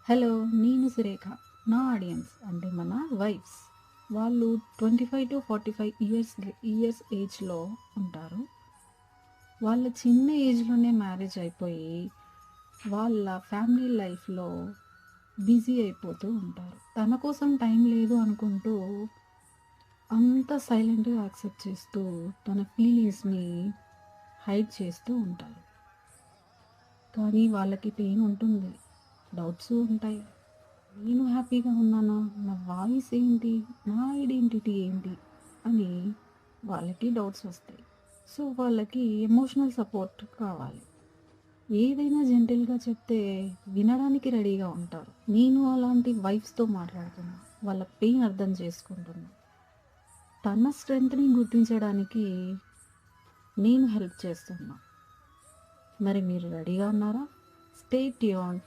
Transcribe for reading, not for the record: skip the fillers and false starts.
Hello! నేను సురేఖ. నా audience అంటే మన వైఫ్స్. వాళ్ళు 25-45 ఇయర్స్ ఏజ్‌లో ఉంటారు. వాళ్ళ చిన్న ఏజ్‌లోనే మ్యారేజ్ అయిపోయి, వాళ్ళ ఫ్యామిలీ లైఫ్‌లో బిజీ అయిపోతూ ఉంటారు. తన కోసం టైం లేదు అనుకుంటూ, అంతా సైలెంట్‌గా యాక్సెప్ట్ చేస్తూ, తన ఫీలింగ్స్‌ని హైడ్ చేస్తూ ఉంటారు. కానీ వాళ్ళకి పెయిన్ ఉంటుంది. డౌట్స్ ఉంటాయి. నేను హ్యాపీగా ఉన్నానా? నా వాయిస్ ఏంటి? నా ఐడెంటిటీ ఏంటి? అని వాళ్ళకి డౌట్స్ వస్తాయి. సో, వాళ్ళకి ఎమోషనల్ సపోర్ట్ కావాలి. ఏదైనా జెంటిల్‌గా చెప్తే వినడానికి రెడీగా ఉంటారు. నేను అలాంటి వైఫ్స్‌తో మాట్లాడుతున్నా. వాళ్ళ పెయిన్ అర్థం చేసుకుంటున్నా. తన స్ట్రెంగ్త్‌ని గుర్తించడానికి నేను హెల్ప్ చేస్తున్నా. మరి మీరు రెడీగా ఉన్నారా? Stay tuned